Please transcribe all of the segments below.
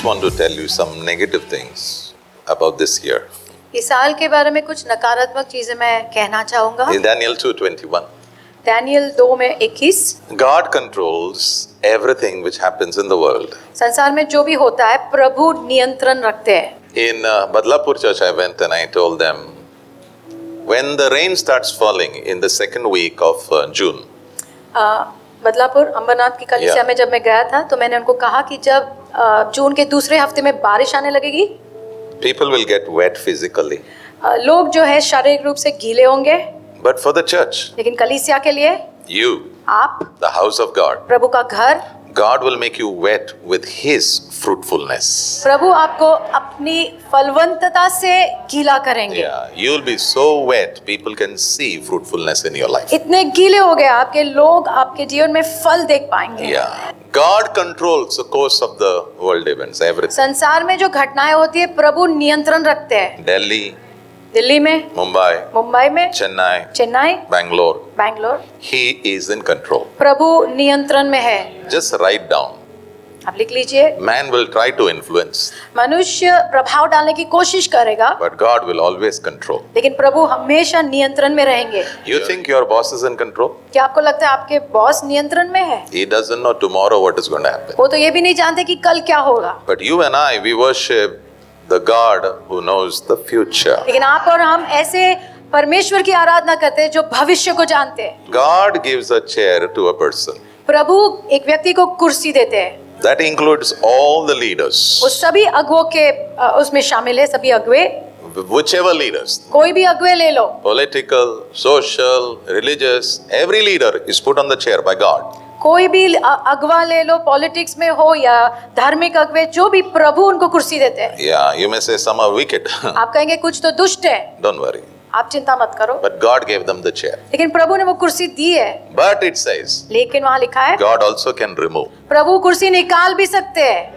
want to tell you some negative things about this year. इस साल के बारे में कुछ नकारात्मक चीजें मैं कहना चाहूंगा। In Daniel 2:21, दानियल 2:21, God controls everything which happens in the world. संसार में जो भी होता है प्रभु नियंत्रण रखते हैं। In Badlapur Church, I went and I told them, when the rain starts falling in the second week of June, Badlapur Ambernath की कलीसिया में जब मैं गया था तो मैंने उनको कहा कि जब जून के दूसरे हफ्ते में बारिश आने लगेगी, people will get wet physically. लोग जो है शारीरिक रूप से गीले होंगे, But for the church, लेकिन कलीसिया के लिए you, आप, the house of God, प्रभु का घर, God will make you wet with His fruitfulness. प्रभु आपको अपनी फलवंतता से गीला करेंगे। Yeah, you'll be so wet, people can see fruitfulness in your life. इतने गीले हो गए आपके लोग आपके जीवन में फल देख पाएंगे। Yeah, God controls the course of the world events, everything. संसार में जो घटनाएं होती है प्रभु नियंत्रण रखते हैं। Delhi, दिल्ली में, मुंबई में, Chennai, Bangalore, He is in control. प्रभु नियंत्रण में है। Just write down. आप लिख लीजिए। Man will try to influence, मनुष्य प्रभाव डालने की कोशिश करेगा, but God will always control. लेकिन प्रभु हमेशा नियंत्रण में रहेंगे। You think your boss is in control? क्या आपको लगता है आपके बॉस नियंत्रण में है? He doesn't know tomorrow what is going to happen. वो तो ये भी नहीं जानते कि कल क्या होगा। But you and I, we worship the God who knows the future. लेकिन आप और हम ऐसे परमेश्वर की आराधना करते हैं जो भविष्य को जानते हैं। God gives a chair to a person. प्रभु एक व्यक्ति को कुर्सी देते हैं। That includes all the leaders. वो सभी अगुओं के उसमें शामिल है, सभी अगुए, Whichever leaders. कोई भी अगुए ले लो, Political, social, religious, every leader is put on the chair by God. कोई भी अगवा ले लो, पॉलिटिक्स में हो या धार्मिक अगुवे, जो भी प्रभु उनको कुर्सी देते हैं। Yeah, you may say some are wicked. आप कहेंगे कुछ तो दुष्ट है, Don't worry. आप चिंता मत करो, But God gave them the chair. लेकिन प्रभु ने वो कुर्सी दी है। But it says, लेकिन वहाँ लिखा है God also can remove. प्रभु कुर्सी निकाल भी सकते हैं।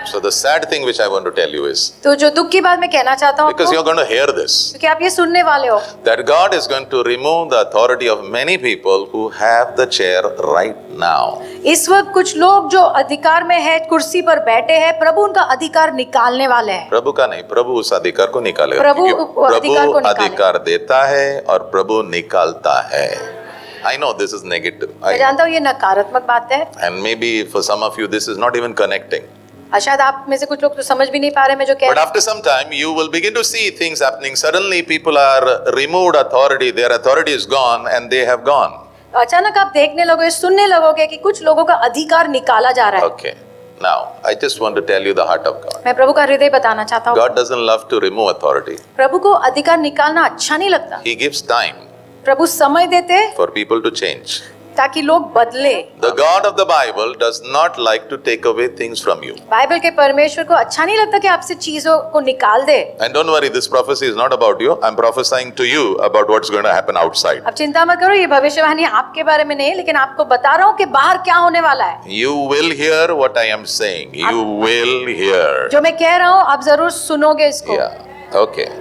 So the sad thing which I want to tell you is, तो जो दुख की बात मैं कहना चाहता हूँ because you're going to hear this, क्योंकि आप ये सुनने वाले हो, that God is going to remove the authority of many people who have the chair right now. इस वक्त कुछ लोग जो अधिकार में है, कुर्सी पर बैठे हैं, प्रभु उनका अधिकार निकालने वाले हैं। प्रभु का नहीं, प्रभु उस अधिकार को निकालेगा। प्रभु क्योंकि अधिकार को प्रभु निकालेगा। अधिकार देता है और प्रभु निकालता है। I know this is negative. मैं जानता हूँ ये नकारात्मक बात है, And maybe for some of you this is not even connecting. शायद आप में से कुछ लोग तो समझ भी नहीं पा रहे मैं जो कह But रहा after some time you will begin to see things happening. Suddenly people are removed authority. Their authority is gone and they have gone. हूँ। अचानक आप देखने लगोगे, सुनने लगोगे कि कुछ लोगों का अधिकार निकाला जा रहा है। Okay. Now, I just want to tell you the heart of God. मैं प्रभु का हृदय बताना चाहता हूँ। God doesn't love to remove authority. प्रभु को अधिकार निकालना अच्छा नहीं लगता। He gives time प्रभु समय देते हैं for people to change. ताकि लोग बदले। The God of the Bible does not like to take away things from you. Bible के परमेश्वर को अच्छा नहीं लगता कि आपसे चीजों को निकाल दे। And don't worry, this prophecy is not about you. I'm prophesying to you about what's going to happen outside. अब चिंता मत करो, ये भविष्यवाणी आपके बारे में नहीं, लेकिन आपको बता रहा हूँ कि बाहर क्या होने वाला है। You will hear what I am saying. You will hear. जो मैं कह रहा हूँ आप जरूर सुनोगे इसको। Yeah. Okay.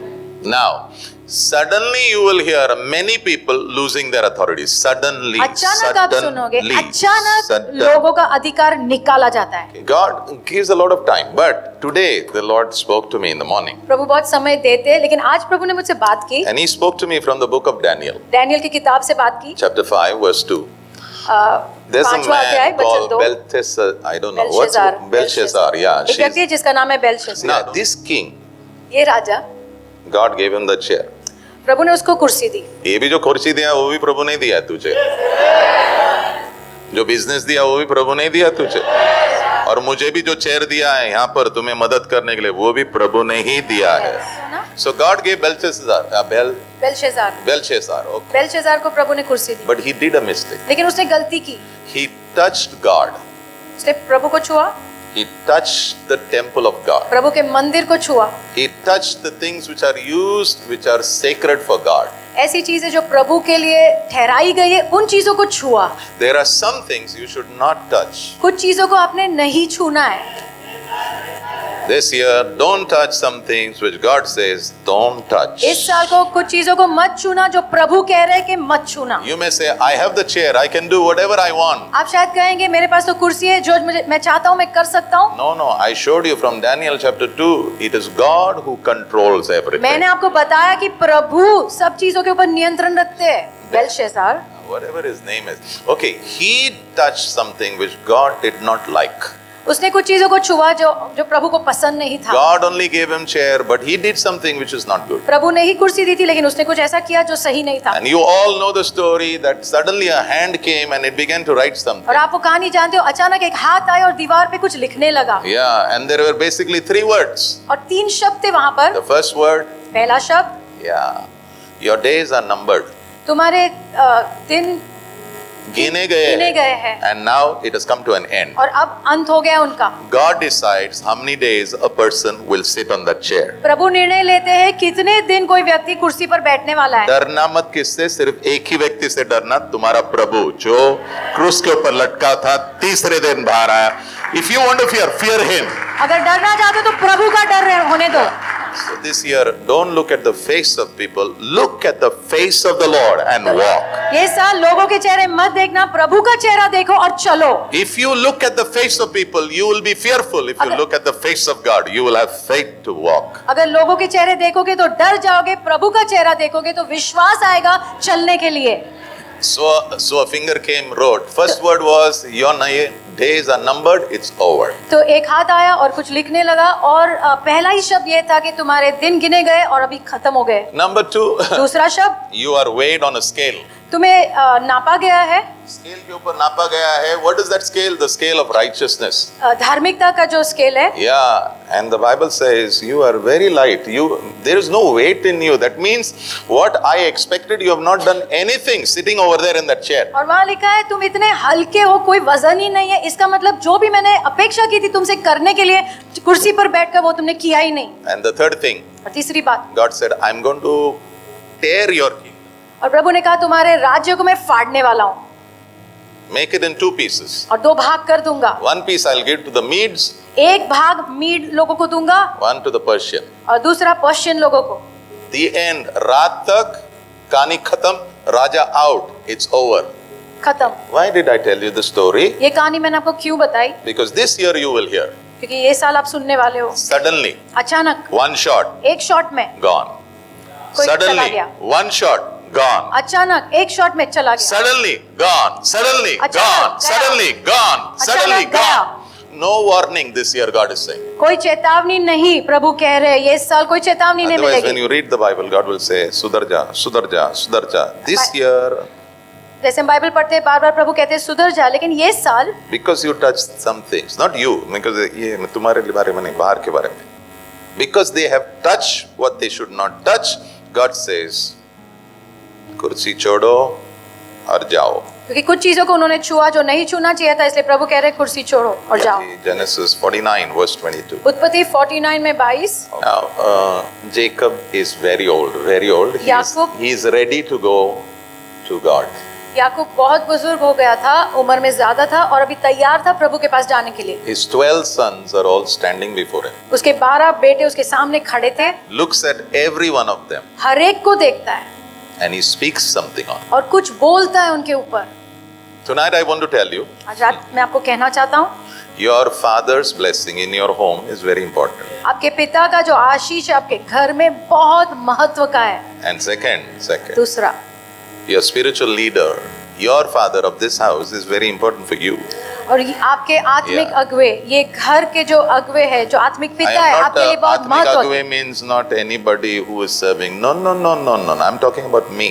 Now, suddenly you will hear many people losing their authority. Suddenly. अचानक आप सुनोगे, अचानक लोगों का अधिकार निकाला जाता है। God gives a lot of time, but today the Lord spoke to me in the morning. प्रभु बहुत समय देते हैं, लेकिन आज प्रभु ने मुझसे बात की। And He spoke to me from the book of Daniel. दानियल की किताब से बात की। Chapter 5, verse 2. There's a पांचवा अध्याय man वचन called 2। Belshazzar. I don't know बेलशेजार, what's Belshazzar. Yeah, एक व्यक्ति है जिसका नाम है बेलशेजार। now this king, ये राजा, God gave him the chair. प्रभु ने उसको कुर्सी दी। ये भी जो कुर्सी दिया वो भी प्रभु नहीं दिया तुझे। जो बिजनेस दिया वो भी प्रभु नहीं दिया तुझे। और मुझे भी जो चेयर दिया है यहाँ पर तुम्हें मदद करने के लिए वो भी प्रभु ने ही दिया है। So God gave Belshazzar, Belshazzar, okay. बेलशेजार को प्रभु ने कुर्सी दी, But he did a mistake. लेकिन उसने गलती की। He touched God. उसने प्रभु को छुआ, He touched the temple of God. प्रभु के मंदिर को छुआ। He touched the things which are used, which are sacred for God. ऐसी चीजें जो प्रभु के लिए ठहराई गई है उन चीजों को छुआ। There are some things you should not touch. कुछ चीजों को आपने नहीं छूना है। This year, don't touch some things which God says don't touch. इस साल को कुछ चीजों को मत छूना जो प्रभु कह रहे हैं कि मत छूना। You may say, I have the chair, I can do whatever I want. आप शायद कहेंगे मेरे पास तो कुर्सी है जो मैं चाहता हूँ मैं कर सकता हूँ। No, I showed you from Daniel chapter 2. It is God who controls everything. मैंने आपको बताया कि प्रभु सब चीजों के ऊपर नियंत्रण रखते हैं। Belshazzar, Whatever his name is. Okay, he touched something which God did not like. उसने कुछ चीजों को छुआ जो प्रभु को पसंद नहीं था। God only gave him chair, but he did something which is not good. प्रभु ने ही कुर्सी दी थी लेकिन उसने कुछ ऐसा किया जो सही नहीं था। And you all know the story that suddenly a hand came and it began to write something. और आप वो कहानी जानते हो, अचानक एक हाथ आया और दीवार पे कुछ लिखने लगा। Yeah, and there were basically 3 words. और 3 शब्द थे वहां पर। The first word, पहला शब्द, yeah, your days are numbered. तुम्हारे दिन गिने गए हैं। And now it has come to an end. और अब अंत हो गया उनका। God decides how many days a person will sit on that chair. प्रभु निर्णय लेते हैं कितने दिन कोई व्यक्ति कुर्सी पर बैठने वाला है। डरना मत किससे, सिर्फ एक ही व्यक्ति से डरना, तुम्हारा प्रभु जो क्रूस के ऊपर लटका था, तीसरे दिन बाहर आया। If you want to fear him. अगर डरना चाहते हो तो प्रभु का डर होने दो। So this year, don't look at the face of people, look at the face of the Lord and walk. ये साल लोगों के चेहरे मत देखना, प्रभु का चेहरा देखो और चलो। If you look at the face of people, you will be fearful. If you look at the face of God, you will have faith to walk. अगर लोगों के चेहरे देखोगे तो डर जाओगे, प्रभु का चेहरा देखोगे तो विश्वास आएगा चलने के लिए। So a finger came, wrote. First word was, your days are numbered, it's over. तो एक हाथ आया और कुछ लिखने लगा और पहला ही शब्द ये था कि तुम्हारे दिन गिने गए और अभी खत्म हो गए। Number 2, दूसरा शब्द, you are weighed on a scale. तुम्हें नापा गया है। स्केल के ऊपर नापा गया है। What is that scale? The scale of righteousness. धार्मिकता का जो स्केल है। Yeah, and the Bible says you are very light. There is no weight in you. That means what I expected, you have not done anything sitting over there in that chair. और वहाँ लिखा है तुम इतने हल्के हो, कोई वजन ही नहीं है। इसका मतलब जो भी मैंने अपेक्षा की थी तुमसे करने के लिए कुर्सी पर बैठकर वो तुमने किया ही नहीं। And the third thing, और तीसरी बात, God said, I'm going to tear your kingdom. और प्रभु ने कहा तुम्हारे राज्य को मैं फाड़ने वाला हूँ। Make it in 2 pieces. और 2 भाग कर दूंगा। 1 piece I'll give to the Medes. एक भाग मीड लोगों को दूंगा 1 to the Persian. और दूसरा पर्शियन लोगों को। The end. रात तक कहानी खत्म, राजा out. It's over. खत्म। Why did I tell you the story? ये कहानी मैंने आपको क्यों बताई? Because this year you will hear. क्योंकि ये साल आप सुनने वाले हो। Suddenly, अचानक 1 shot, एक शॉट में gone. कोई चला Suddenly, गया। 1 shot, gone. अचानक एक शॉट में चला गया। Suddenly, gone. Suddenly, अचानक gone. गया। Suddenly, gone. Suddenly, अचानक गया। gone. No warning this year, God is saying. कोई चेतावनी नहीं, प्रभु कह रहे हैं ये साल कोई चेतावनी नहीं Otherwise, when मिलेगी। you read the Bible, God will say, Sudarja, Sudarja, Sudarja. This year, जैसे हम बाइबल पढ़ते हैं बार बार प्रभु कहते हैं सुधर जा, लेकिन ये साल because you touched some things, not you, because ये तुम्हारे बारे में नहीं, बाहर के बारे में. Because they have touched what they should not touch, God says, कुर्सी छोड़ो और जाओ. क्योंकि कुछ चीजों को उन्होंने छुआ जो नहीं छूना चाहिए था, इसलिए प्रभु कह रहे हैं कुर्सी छोड़ो और जाओ। Genesis 49 verse 22. उत्पत्ति 49 में 22। Now, Jacob is very old, very old. Yakub- He is ready to go to God. याकूब बहुत बुजुर्ग हो गया था, उम्र में ज्यादा था और अभी तैयार था प्रभु के पास जाने के लिए। His 12 sons are all standing before him. उसके 12 बेटे उसके सामने खड़े थे। Looks at every one of them हर एक को देखता है and he speaks something on. और कुछ बोलता है उनके ऊपर। Tonight I want to tell you, आज रात मैं आपको कहना चाहता हूँ, your father's blessing in your home is very important. आपके पिता का जो आशीष है आपके घर में बहुत महत्व का है। And second, दूसरा, your spiritual leader, your father of this house is very important for you. और ये आपके आत्मिक Yeah. अगुवे, ये घर के जो अगुवे है, जो आत्मिक I पिता है, am not आपके लिए बहुत Atmik महत्व Agwe means not anybody who is serving. No. I'm talking about me.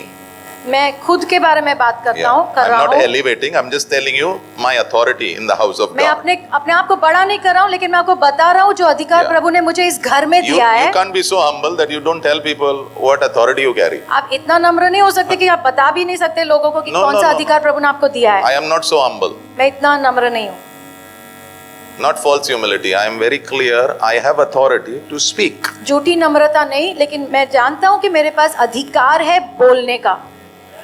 मैं खुद के बारे में बात करता Yeah. हूँ, कर I'm रहा not हूँ। elevating. I'm just telling you my authority in the house of मैं God. अपने आप को बड़ा नहीं कर रहा हूँ, लेकिन मैं आपको बता रहा हूँ जो अधिकार Yeah. प्रभु ने मुझे इस घर में You दिया है। can't be so humble that you don't tell people what authority you carry. आप इतना नम्र नहीं हो सकते कि आप बता भी नहीं सकते लोगों को कि No, कौन no, सा no. अधिकार प्रभु ने आपको दिया है। I am not so humble. मैं इतना नम्र नहीं हूँ। Not false humility. I am very clear. I have authority to speak. झूठी नम्रता नहीं, लेकिन मैं जानता हूँ कि मेरे पास अधिकार है बोलने का।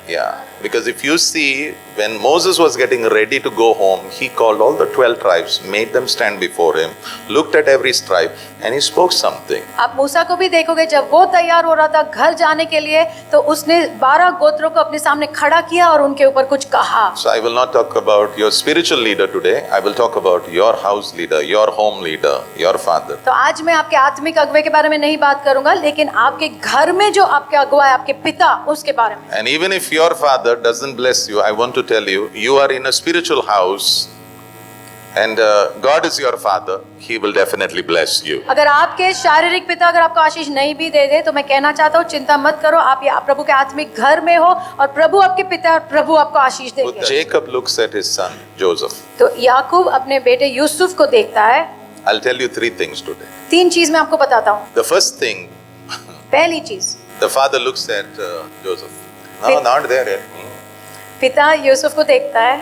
Yeah, because if you see, when Moses was getting ready to go home, he called all the 12 tribes, made them stand before him, looked at every tribe, and he spoke something. आप मूसा को भी देखोगे, जब वो तैयार हो रहा था घर जाने के लिए, तो उसने 12 गोत्रों को अपने सामने खड़ा किया और उनके ऊपर कुछ कहा. So I will not talk about your spiritual leader today. I will talk about your house leader, your home leader, your father. तो आज मैं आपके आत्मिक अगुवे के बारे में नहीं बात करूंगा, लेकिन आपके घर में जो आपके अगुवा है, आपके पिता, उसके बारे में. And even if your father doesn't bless you, I want to tell you, you are in a spiritual house and God is your father. He will definitely bless you. अगर आपके शारीरिक पिता अगर आपको आशीष नहीं भी दे दे, तो मैं कहना चाहता हूँ, चिंता मत करो, आप ये प्रभु के आत्मिक घर में हो और प्रभु आपके पिता और प्रभु आपको आशीष देंगे. Jacob looks at his son Joseph. तो याकूब अपने बेटे यूसुफ को देखता है. I'll tell you 3 things today. 3 चीज मैं आपको बताता हूँ. The first thing, पहली चीज, the father looks at Joseph. No, not there yet. पिता यूसुफ को देखता है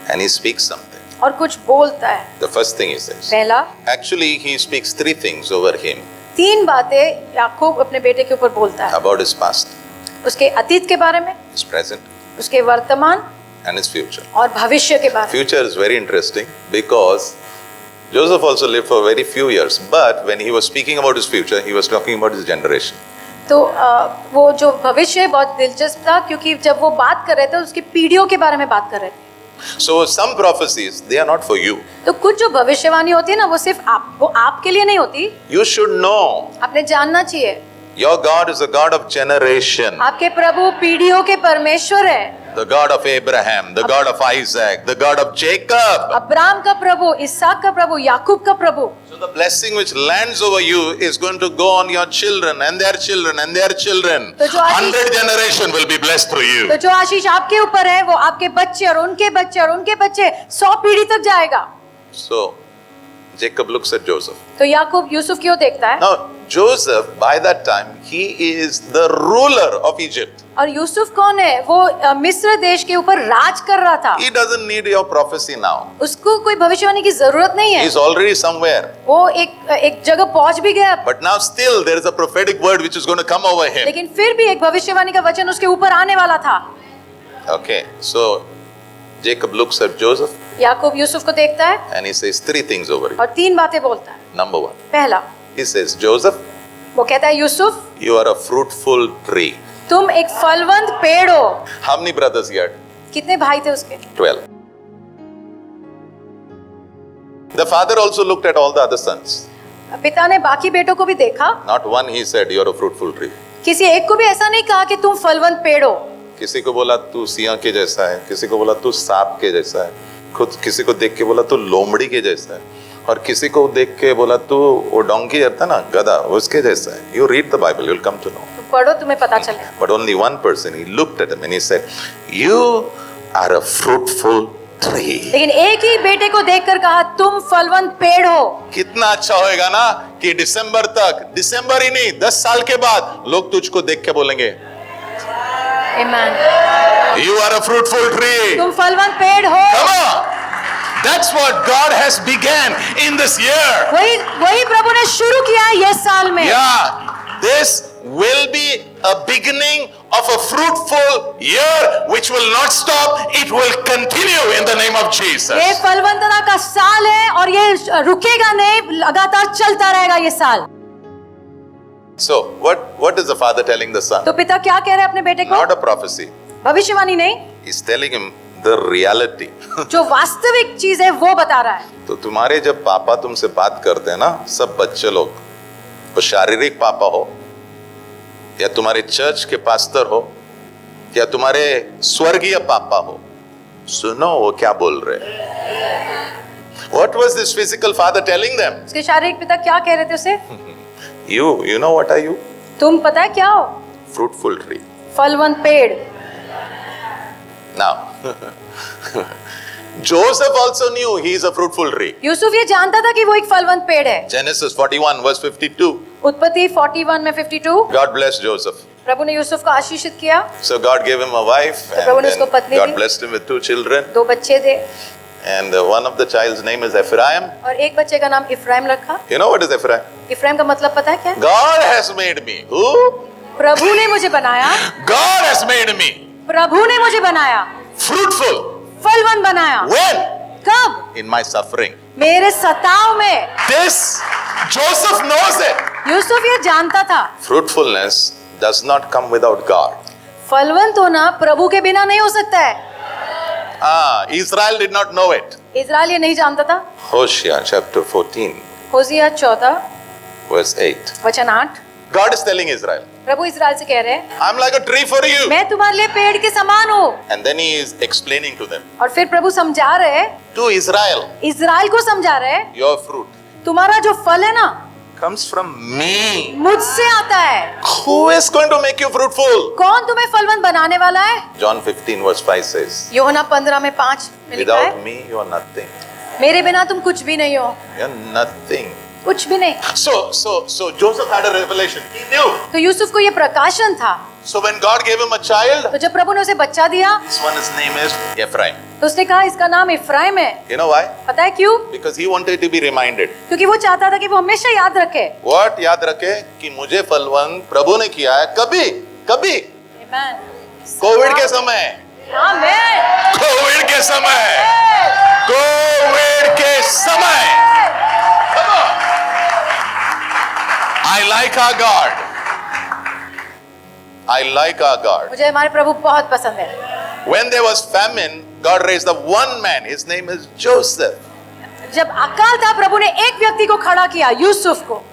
And he speaks something. और कुछ बोलता है. The first thing he says. पहला, Actually, he speaks 3 things over him 3 बातें याकूब अपने बेटे के ऊपर बोलता है. about his past, उसके अतीत के बारे में, his present, उसके वर्तमान and his future. और भविष्य के बारे में. Future is very interesting because Joseph also lived for very few years, but when he was speaking about his future, he was talking about his generation. तो वो जो भविष्य है बहुत दिलचस्प था, क्योंकि जब वो बात कर रहे थे उसकी पीढ़ियों के बारे में बात कर रहे थे. So some prophecies, they are not for you. तो कुछ जो भविष्यवाणी होती है ना, वो सिर्फ वो आपके लिए नहीं होती. You should know आपने जानना चाहिए, your God is a God of generation, आपके प्रभु पीढ़ियों के परमेश्वर है. the God of Abraham, the God of Isaac, the God of Jacob. Abraham का प्रभु, इसहाक का प्रभु, याकूब का प्रभु. So the blessing which lands over you is going to go on your children and their children and their children. तो जो आशीष- 100 generation will be blessed through you. तो जो आशीष आपके ऊपर है, वो आपके बच्चे और उनके बच्चे और उनके बच्चे 100 पीढ़ी तक जाएगा. So Jacob looks at Joseph. तो याकूब यूसुफ की ओर देखता है. Now Joseph, by that time, he is the ruler of Egypt. और यूसुफ कौन है? वो मिस्र देश के ऊपर राज कर रहा था. He doesn't need your prophecy now. उसको कोई भविष्यवाणी की जरूरत नहीं है. He's already somewhere. वो एक जगह पहुंच भी गया. But now still there is a prophetic word which is going to come over him. लेकिन फिर भी एक भविष्यवाणी का वचन उसके ऊपर आने वाला था. Okay, so Jacob looks at Joseph याकूब यूसुफ को देखता है and he says 3 things over him. और 3 बातें बोलता है. Number 1, पहला, he says, Joseph, वो कहता है, Yusuf, you are a fruitful tree. तुम एक फलवंत पेड़ हो. How many brothers he had? कितने भाई थे उसके? 12. The father also looked at all the other sons. पिता ने बाकी बेटों को भी देखा. Not one he said, you are a fruitful tree. किसी एक को भी ऐसा नहीं कहा कि तुम फलवंत पेड़ हो. किसी को बोला तू सिंह के जैसा है, किसी को बोला तू सांप के जैसा है, खुद किसी को देख के बोला तू लोमड़ी के जैसा है, और किसी को देख के बोला तू वो डोंकी था ना, गधा, उसके जैसा है. You read the Bible, you'll come to know. तुम पढ़ो, तुम्हें पता चलेगा. But only one person, he looked at him and he said, you are a fruitful tree. लेकिन एक ही बेटे को देखकर कहा, तुम फलवंत पेड़ हो. कितना अच्छा होएगा ना कि दिसंबर तक, दिसंबर ही नहीं 10 साल के बाद लोग तुझको देख के बोलेंगे, Amen. you are a fruitful tree. तुम फलवंत पेड़ हो. Come on. That's what God has began in this year. वही प्रभु ने शुरू किया है ये साल में. Yeah, this will be a beginning of a fruitful year which will not stop. It will continue in the name of Jesus. ये फलवंतना का साल है और ये रुकेगा नहीं, लगातार चलता रहेगा ये साल. So, what is the father telling the son? तो पिता क्या कह रहे हैं अपने बेटे को? Not a prophecy. भविष्यवाणी नहीं, He's telling him the reality. जो वास्तविक चीज है वो बता रहा है. तो तुम्हारे जब पापा तुमसे बात करते हैं ना, सब बच्चे लोग, वो शारीरिक पापा हो या तुम्हारे चर्च के पास्टर हो या तुम्हारे स्वर्गीय पापा हो, सुनो वो क्या बोल रहे हैं. What was this physical father telling them? उसके शारीरिक पिता क्या कह रहे थे उसे? You know what are you? तुम पता है क्या हो? Fruitful tree. फलवंत पेड़. Now, Joseph also knew he is a fruitful tree. Yusuf ये जानता था कि वो एक फलवंत पेड़ है. Genesis 41 verse 52. उत्पत्ति 41 में 52. God blessed Joseph. प्रभु ने यूसुफ को आशीषित किया. So God gave him a wife Prabhu and ने उसको then पत्नी God the. blessed him with 2 children. 2 बच्चे थे And one of the child's name is Ephraim. और एक बच्चे का नाम इफ्राइम रखा. You know what is Ephraim? Ephraim का मतलब पता है क्या है? God has made me. Who? प्रभु ने मुझे बनाया, God has made me प्रभु ने मुझे बनाया, fruitful. फलवंत बनाया। When? कब? In my suffering. मेरे सताव में। This, Joseph knows it. Yusuf ये जानता था, Fruitfulness does not come without God. फलवंत होना प्रभु के बिना नहीं हो सकता है। Israel did not know it. Israel ये नहीं जानता था। Hosea chapter 14, होशिया 14 verse 8. वचन 8, God is telling Israel, Prabhu Israel से कह रहे हैं, I'm like a tree for you. मैं तुम्हारे लिए पेड़ के समान हूँ। And then he is explaining to them, और फिर प्रभु समझा रहे हैं, to Israel, इज़राइल को समझा रहे हैं, your fruit तुम्हारा जो फल है ना, comes from me. मुझसे आता है। Who is going to make you fruitful? कौन तुम्हें फलवंत बनाने वाला है? John 15 verse 5 says, यूहन्ना 15 में 5 में लिखा है, without me you are nothing. मेरे बिना तुम कुछ भी नहीं हो, You are nothing. कुछ भी नहीं। So Joseph had a revelation. He knew. तो यूसुफ को ये प्रकाशन था। So when God gave him a child, तो जब प्रभु ने उसे बच्चा दिया, this one his name is Ephraim. तो उसने कहा इसका नाम इफ्राइम है। You know why? पता है क्यों? Because he wanted to be reminded. क्योंकि वो चाहता था कि वो हमेशा याद रखे। What? याद रखे कि मुझे फलवंत प्रभु ने किया है कभी कभी Amen. कोविड के समय, Amen. कोविड के समय, कोविड के समय। Come on. I like our God. I like our God. मुझे हमारे प्रभु बहुत पसंद है। When there was famine, God raised up one man. His name is Joseph. जब अकाल था, प्रभु ने एक व्यक्ति को खड़ा किया, यूसुफ को,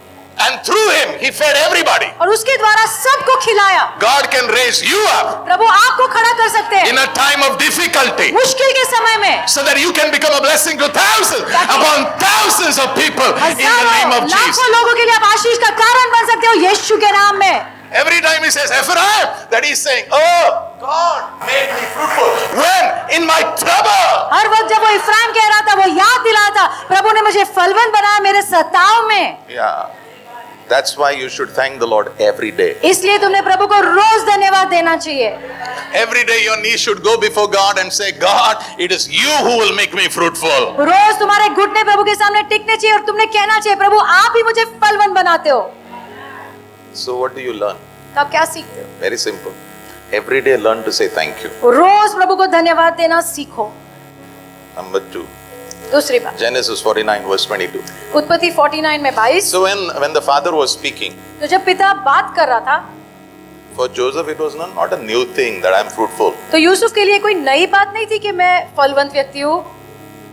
And through him, he fed everybody. और उसके द्वारा सबको खिलाया। God can raise you up प्रभु आपको खड़ा कर सकते हैं in a time of difficulty, मुश्किल के समय में। so that you can become a blessing to thousands upon thousands of people in the name हजारों of Jesus. लाखों लोगों के लिए आप आशीष का कारण बन सकते हो यीशु के नाम में। Every time he says Ephraim, that he's saying, oh, God made me fruitful. When? In my trouble. हर वक्त जब वो इफ्राइम कह रहा था, वो याद दिला था, प्रभु ने मुझे फलवंत बनाया मेरे सताव में। Yeah. That's why you should thank the Lord every day. इसलिए तुमने प्रभु को रोज धन्यवाद देना चाहिए। Every day your knees should go before God and say, God, it is you who will make me fruitful. रोज तुम्हारे घुटने प्रभु के सामने टिकने चाहिए और तुमने कहना चाहिए, प्रभु आप ही मुझे फलवंत बनाते हो। So what do you learn? तो आप क्या सीखते हो? Very simple. Every day learn to say thank you. रोज प्रभु को धन्यवाद देना सीखो। Number 2. दूसरी बात, Genesis 49 verse 22. उत्पत्ति 49 में 22। So when the father was speaking, तो जब पिता बात कर रहा था, for Joseph it was not a new thing that I am fruitful. तो यूसुफ के लिए कोई नई बात नहीं थी कि मैं फलवंत व्यक्ति हूँ,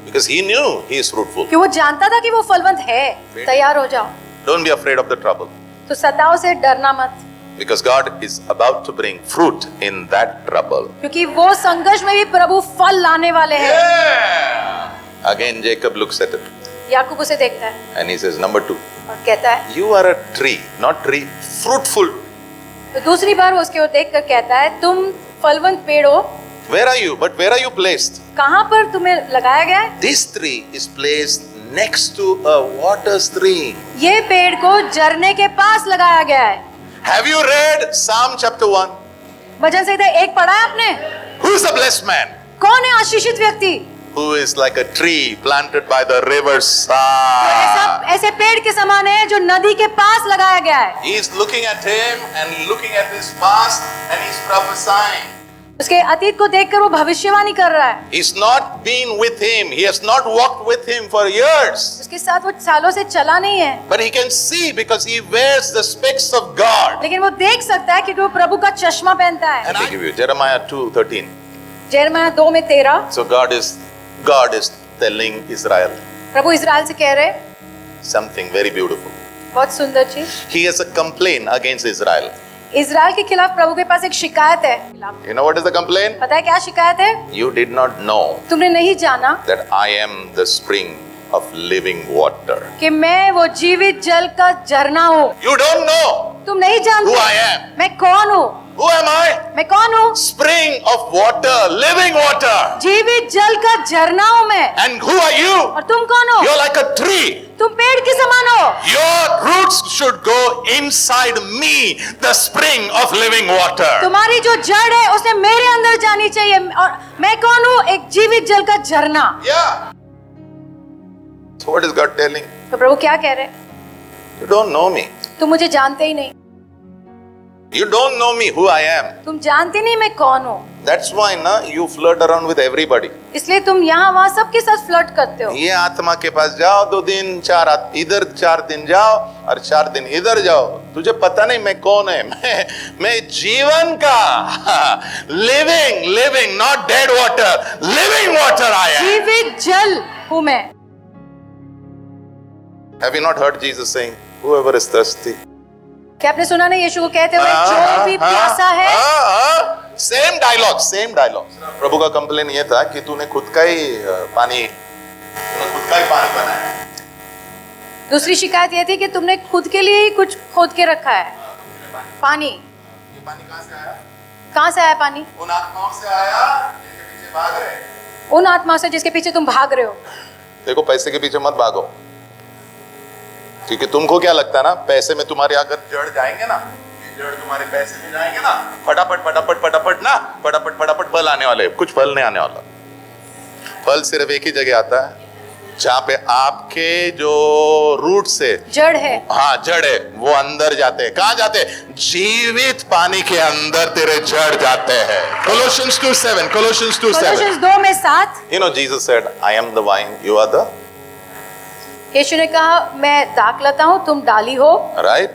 Because he knew he is fruitful. कि वो जानता था कि वो फलवंत है। तैयार हो जाओ, Don't be afraid of the trouble. तो सताव से डरना मत, Because God is about to bring fruit in that trouble. क्योंकि वो संघर्ष में भी प्रभु फल लाने वाले हैं। Yeah. Again Jacob looks at it याकूब उसे देखता है and he says, number 2, और कहता है, you are a tree, not tree, fruitful. तो दूसरी बार वो उसकी ओर देखकर कहता है, तुम फलवंत पेड़ हो। Where are you? But where are you placed? कहाँ पर तुम्हें लगाया गया है? This tree is placed next to a water stream. ये पेड़ को झरने के पास लगाया गया है। Have you read Psalm chapter 1? भजन संहिता 1 पढ़ा है आपने? Who is a blessed man? कौन है आशीषित व्यक्ति? Who is like a tree planted by the river's ऐसा side. ऐसे पेड़ के समान है जो नदी के पास लगाया गया है। He is looking at him and looking at his past and he's prophesying. उसके अतीत को देखकर वो भविष्यवाणी कर रहा है। He's not been with him. He has not walked with him for years. उसके साथ वो सालों से चला नहीं है, But he can see because he wears the specs of God. लेकिन वो देख सकता है क्योंकि वो प्रभु का चश्मा पहनता है। And I give you Jeremiah 2:13. यिर्मयाह 2 में 13, So God is telling Israel Prabhu Israel से कह रहे, something very beautiful. बहुत सुंदर चीज। He has a complaint against Israel. Israel के खिलाफ प्रभु के पास एक शिकायत है। You know what is the complaint? पता है क्या शिकायत है? You did not know तुमने नहीं जाना that I am the spring of living water. कि मैं वो जीवित जल का झरना हूँ। You don't know तुम नहीं who जानते I am. मैं कौन हूँ। Who am I? मैं कौन हूँ? Spring of water, living water. जीवित जल का झरना हूँ मैं। And who are you? और तुम कौन हो? You're like a tree. तुम पेड़ के समान हो। Your roots should go inside me, the spring of living water. तुम्हारी जो जड़ है उसने मेरे अंदर जानी चाहिए। और मैं कौन हूँ? एक जीवित जल का झरना। Yeah. So what is God telling? तो प्रभु क्या कह रहे हैं? You don't know me. तुम मुझे जानते ही नहीं। You don't know me, who I am. तुम जानते नहीं मैं कौन हूँ, That's why ना you flirt around with everybody. इसलिए तुम यहाँ वहाँ सबके साथ फ्लर्ट करते हो। ये आत्मा के पास जाओ 2 दिन, 4 इधर 4 दिन जाओ और 4 दिन इधर जाओ। तुझे पता नहीं मैं कौन है? मैं जीवन का living not dead water, living water आया। जीवित जल हूँ मैं। Have you not heard Jesus saying, whoever is thirsty? क्या आपने सुना नहीं यीशु को कहते हुए जो भी प्यासा है? Same dialogue. प्रभु का कंप्लेन ये था कि तूने खुद का ही पानी बनाया। दूसरी शिकायत ये थी कि तुमने खुद के लिए ही कुछ खोद के रखा है। पानी ये पानी कहाँ से आया? कहाँ से आया पानी? उन आत्माओं से आया जिनके पीछे भाग रहे। उन आत्माओं से जिसके पीछे तुम भाग रहे हो। देखो, पैसे के पीछे मत भागो, क्योंकि तुमको क्या लगता है ना, पैसे में तुम्हारे अगर जड़ जाएंगे ना, जड़ तुम्हारे पैसे में जाएंगे ना, फटाफट फल आने वाले। कुछ फल नहीं आने वाला। फल सिर्फ एक ही जगह आता है जहाँ पे आपके जो रूट से जड़ है, हाँ जड़ है, वो अंदर जाते हैं। कहाँ जाते हैं? जीवित पानी के अंदर तेरे जड़ जाते हैं। Colossians 2:7 Colossians 2:7। You know, Jesus said, I am the vine, you are the, यीशु ने कहा मैं दाखलता हूँ, तुम डाली हो। right?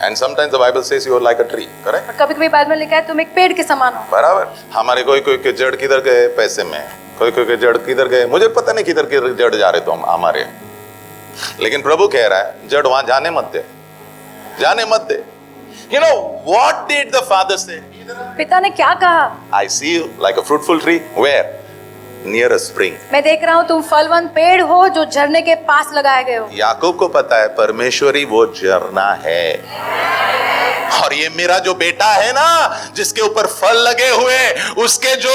And sometimes the Bible says you are like a tree, correct? और कभी-कभी बाइबल में लिखा है तुम एक पेड़ के समान हो। बराबर। हमारे कोई के जड़ किधर गए पैसे में, कोई के जड़ किधर गए, मुझे पता नहीं किधर किधर जड़ जा रहे तो हम हमारे। लेकिन प्रभु कह रहा है जड़ वहां जाने मत दे। You know what did the father say? पिता ने क्या कहा? I see you like a fruitful tree. Where? Near a spring. मैं देख रहा हूँ तुम फलवंत पेड़ हो जो झरने के पास लगाए गए हो। याकूब को पता है परमेश्वरी वो झरना है, और ये मेरा जो बेटा है ना जिसके ऊपर फल लगे हुए, उसके जो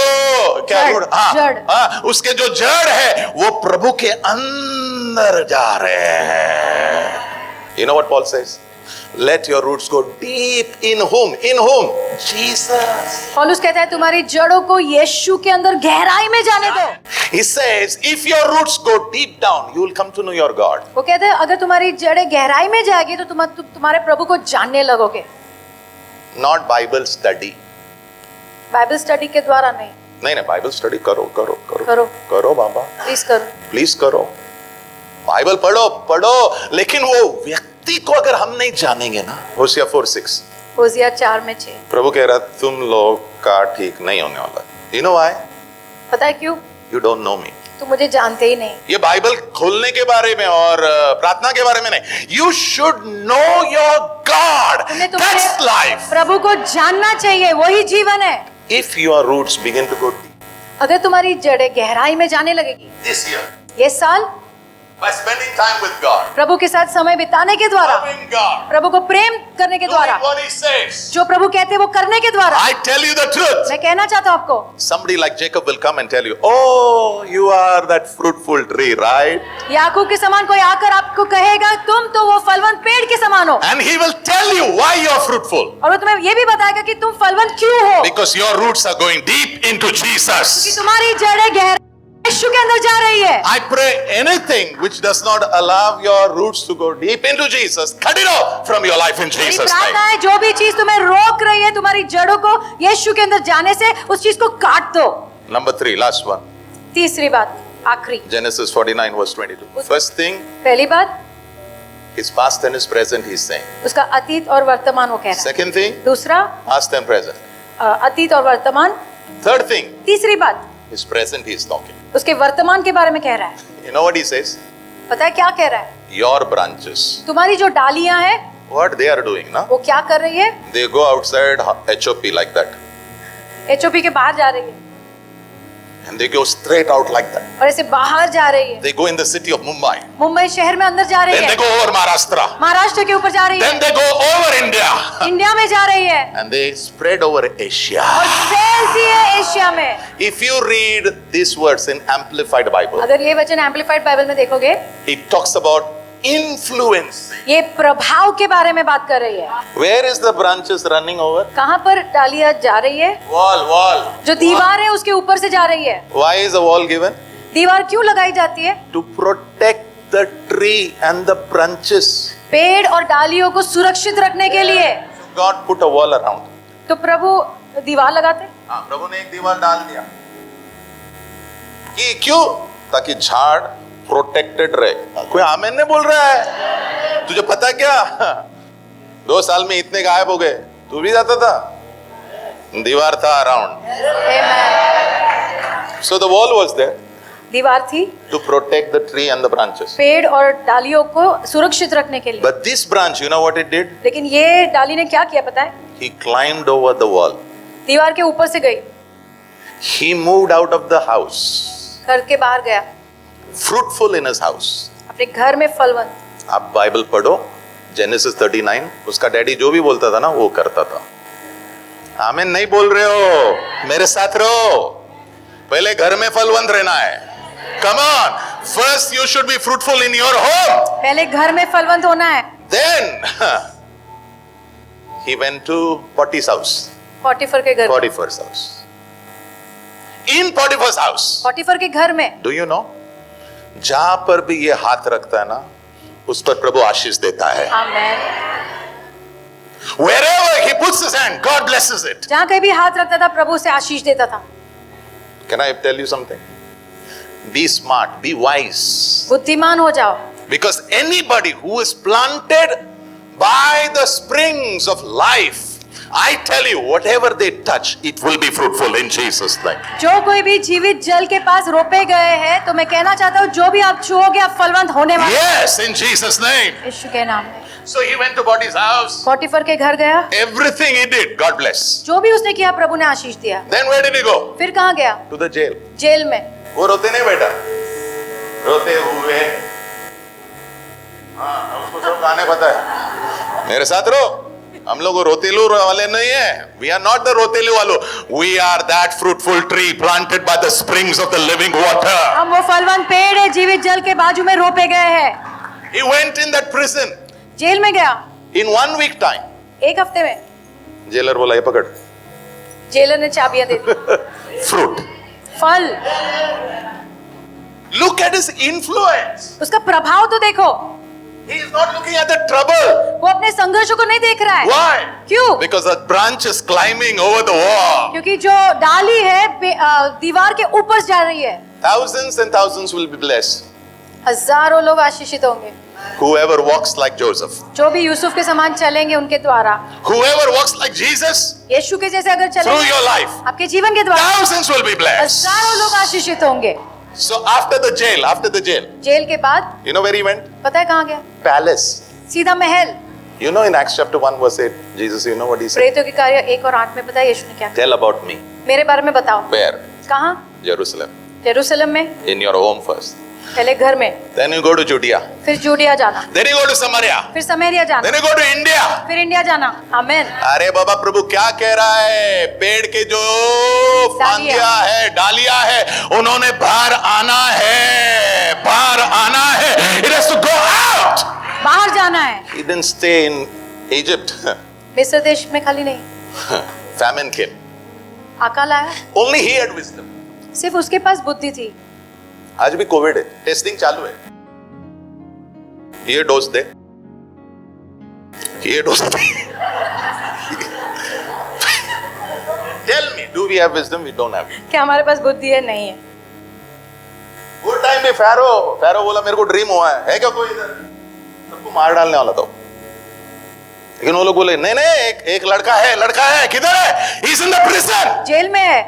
क्या जड़, उसके जो जड़ है वो प्रभु के अंदर जा रहे हैं। You know what Paul says? Let your roots go deep in whom? Jesus. पौलुस कहता है तुम्हारी जड़ों को यीशु के अंदर गहराई में जाने दो। He says, if your roots go deep down, you will come to know your God. वो कहते हैं अगर तुम्हारी जड़ें गहराई में जाएगी तो तुम्हारे प्रभु को जानने लगोगे। Not Bible study. Bible study के द्वारा नहीं। नहीं, बाइबल स्टडी करो बाबा, प्लीज करो। बाइबल पढ़ो, लेकिन वो व्यक्ति को अगर हम नहीं जानेंगे ना, होशिया 4:6, होशिया 4:6, प्रभु कह रहा तुम लोग का ठीक नहीं होने वाला। You know why? पता है क्यों? You don't know me. तुम मुझे जानते ही नहीं। ये बाइबल खोलने के बारे में और प्रार्थना के बारे में नहीं। You should know your God. That's life. प्रभु को जानना चाहिए, वही जीवन है। If your roots begin to go deep, अगर तुम्हारी जड़ें गहराई में जाने लगेगी this year, ये साल, by spending time with God, प्रभु के साथ समय बिताने के द्वारा, loving God, प्रभु को प्रेम करने के द्वारा, doing what He says, जो प्रभु कहते हैं वो करने के द्वारा, I tell you the truth. मैं कहना चाहता हूँ आपको, Somebody like Jacob will come and tell you, oh, you are that fruitful tree, right? याकूब के समान कोई आकर आपको कहेगा तुम तो वो फलवंत पेड़ के समान हो, And he will tell you why you are fruitful. और वो तुम्हें ये भी बताएगा कि तुम फलवंत क्यों हो, Because your roots are going deep into क्योंकि Jesus. तुम्हारी जड़ें गहराई यीशु के अंदर जा रही है। I pray anything which does not allow your roots to go deep into Jesus, cut it off from your life in मेरी Jesus' प्रार्थना name. है जो भी चीज तुम्हें रोक रही है तुम्हारी जड़ों को यीशु के अंदर जाने से, उस चीज को काट दो। Number 3, last one. तीसरी बात, आखिरी, Genesis 49:22. First thing, पहली बात his past and his present, he's saying. उसका अतीत और वर्तमान वो कह रहा है। Second thing, दूसरा past and present. अतीत और वर्तमान। Third thing, तीसरी बात his present, he is talking. उसके वर्तमान के बारे में कह रहा है। You know what he says? पता है क्या कह रहा है? Your branches, तुम्हारी जो डालियां हैं what they are doing, na? वो क्या कर रही है? They go outside HOP like that. HOP के बाहर जा रही है And they go straight out like that. और ऐसे बाहर जा रही है। They go in the city of Mumbai. Mumbai शहर में अंदर जा रही Then है, they go over Maharashtra. Maharashtra के ऊपर जा रही Then है, they go over India. India में जा रही है And they spread over Asia. और फैलती है एशिया में। If you read these words in Amplified Bible, अगर ये वचन एम्पलीफाइड बाइबल में देखोगे, it talks about influence. ये प्रभाव के बारे में बात कर रही है। Where is the branches running over? कहाँ पर डालियां जा रही है? Wall. जो दीवार है उसके ऊपर से जा रही है। Why is the wall given? दीवार क्यों लगाई जाती है? To protect the tree and the branches. पेड़ और डालियों को सुरक्षित रखने के लिए। God put a wall around. तो प्रभु दीवार लगाते, हाँ, प्रभु ने एक दीवार डाल दिया कि क्यों? ताकि झाड़ प्रोटेक्टेड रहे। कोई आमेन नहीं बोल रहा है? तुझे पता क्या 2 साल में इतने गायब हो गए, तू भी जाता था, दीवार था around. So the wall was there दीवार थी to protect the tree and the branches. पेड़ और डालियों को सुरक्षित रखने के लिए। But this branch, you know what it did? लेकिन ये डाली ने क्या किया पता है? He climbed over the wall. दीवार के ऊपर से गई, he moved out of the house, घर के बाहर गया, फ्रूटफुल इन हिज हाउस। अपने घर में फलवंत। आप बाइबल पढ़ो, जेनेसिस 39, उसका डैडी जो भी बोलता था ना वो करता था। आमीन नहीं बोल रहे हो? मेरे साथ रहो। पहले घर में फलवंत रहना है। Come on, first you should be fruitful in your home. पहले घर में फलवंत होना है। Then he went to Potiphar's house, Potiphar के घर। पॉटिफर्स हाउस। इन पॉटिफर्स हाउस, पॉटीफर के घर में। डू यू नो, जहां पर भी ये हाथ रखता है ना, उस पर प्रभु आशीष देता है। आमेन। Wherever he puts his hand, God blesses it. जहां कहीं भी हाथ रखता था प्रभु उसे आशीष देता था। Can I tell you something? Be smart, be wise. बुद्धिमान हो जाओ। Because anybody who is planted by the springs of life, I tell you, whatever they touch, it will be fruitful in Jesus' name. जो कोई भी जीवित जल के पास रोपे गए हैं, तो मैं कहना चाहता हूँ जो भी आप छुओगे आप फलवंत होने वाले हैं। Yes, in Jesus' name. यीशु के नाम में। So he went to Potiphar's house. पॉटीफर के घर गया, Everything he did, God bless. जो भी उसने किया प्रभु ने आशीष दिया। Then where did he go? फिर कहाँ गया? To the jail. जेल में। वो रोते नहीं बेटा, रोते हुए। हाँ, उसको सब गाने पता है। मेरे साथ रो। हम लोग रोतेलू वाले नहीं है। We are not the रोतेलू वालों। We are that fruitful tree planted by the springs of the living water. हम वो फलवंत पेड़ है जीवित जल के बाजू में रोपे गए हैं। He went in that prison jail में गया in 1 week time. एक हफ्ते में। जेलर बोला ये पकड़ जेलर ने चाबियां दे दी। fruit. फल। Look at his influence. उसका प्रभाव तो देखो। He is not looking at the trouble. वो अपने संघर्षों को नहीं देख रहा है। Why? क्यों? Because a branch is climbing over the wall. क्योंकि जो डाली है दीवार के ऊपर जा रही है। Thousands and thousands will be blessed. हजारों लोग आशीषित होंगे। Whoever walks like Joseph. जो भी यूसुफ के समान चलेंगे उनके द्वारा। Whoever walks like Jesus. यीशु के जैसे अगर Through चलेंगे your life. आपके जीवन के द्वारा Thousands will be blessed. हजारों लोग आशीषित होंगे। So after the jail, jail के बाद you know where he went? पता है कहाँ गया? Palace. सीधा महल। You know in Acts chapter 1 verse 8, Jesus, you know what he said? प्रेरितों के कार्य 1 और 8 में पता है यीशु ने क्या? Tell about me. मेरे बारे में बताओ। Where? कहाँ? Jerusalem. यरूशलेम में। In your home first. पहले घर में, Then you go to Judea. फिर जूडिया जाना, Then you go to Samaria. फिर समरिया जाना, Then you go to India. फिर इंडिया जाना। आमेन। अरे बाबा प्रभु क्या कह रहा है? पेड़ के जो फांदियां है, डालियां है, उन्होंने बाहर आना है, बाहर आना है. It has to go out. बाहर जाना है। He didn't stay in Egypt. मिस्र देश में खाली नहीं, Famine came. अकाल आया। Only he had wisdom. सिर्फ उसके पास बुद्धि थी। आज भी कोविड है, टेस्टिंग चालू है. ये डोज दे, ये dose they. Tell me, do we have wisdom? We don't have. क्या हमारे पास बुद्धि है? नहीं है। वो टाइम में फैरो बोला मेरे को ड्रीम हुआ है क्या कोई इधर? सबको मार डालने वाला था. लेकिन वो लोग बोले नहीं एक लड़का है किधर है? He's in the prison. Jail में है,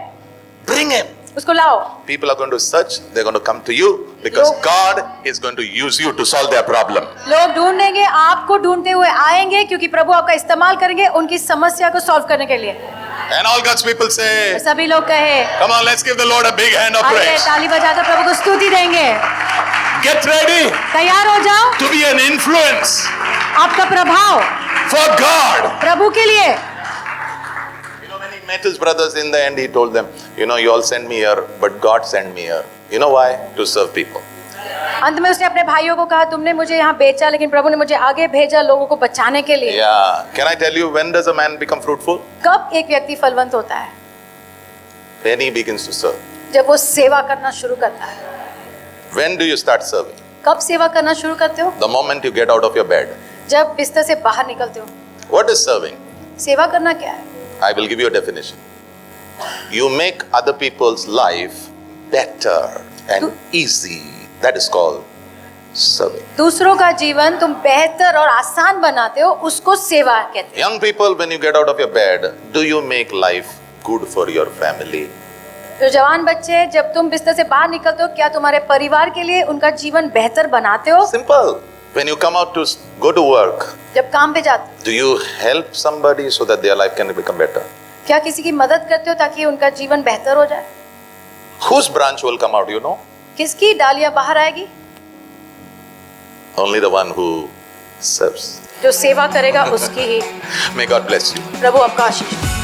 Bring him. उसको लाओ। People are going to search, they're going to come to you because God is going to use you to solve their problem. लोग ढूंढेंगे, आपको ढूंढते हुए आएंगे क्योंकि प्रभु आपका इस्तेमाल करेंगे उनकी समस्या को सॉल्व करने के लिए। And all God's people say, सभी लोग कहे, come on, let's give the Lord a big hand of आइए praise. ताली बजाकर प्रभु को स्तुति देंगे। Get ready तैयार हो जाओ, to be an influence आपका प्रभाव for God. प्रभु के लिए। You know, when he met his brothers in the end, he told them, you know, you all send me here, but God sent me here. You know why? To serve people. अंत में उसने अपने भाइयों को कहा, तुमने मुझे यहाँ बेचा लेकिन प्रभु ने मुझे आगे भेजा लोगों को बचाने के लिए। Yeah. Can I tell you when does a man become fruitful? कब एक व्यक्ति फलवंत होता है? When he begins to serve. जब वो सेवा करना शुरू करता है। When do you start serving? कब सेवा करना शुरू करते हो? The moment you get out of your bed. जब बिस्तर से बाहर निकलते हो। What is serving? सेवा करना क्या है? I will give you a definition. You make other people's life better and easy. That is called serving. दूसरों का जीवन तुम बेहतर और आसान बनाते हो, उसको सेवा कहते Young people, when you get out of your bed, do you make life good for your family? हैं। जो जवान बच्चे हैं, जब तुम बिस्तर से बाहर निकलते हो, क्या तुम्हारे परिवार के लिए उनका जीवन बेहतर बनाते हो? Simple. When you come out to go to work, जब काम पे जाते हो, do you help somebody so that their life can become better? क्या किसी की मदद करते हो ताकि उनका जीवन बेहतर हो जाए? Whose branch will come out, you know? किसकी डालियां बाहर आएगी? Only the one who serves. जो सेवा करेगा उसकी ही। May God bless you. प्रभु आपका आशीष दे।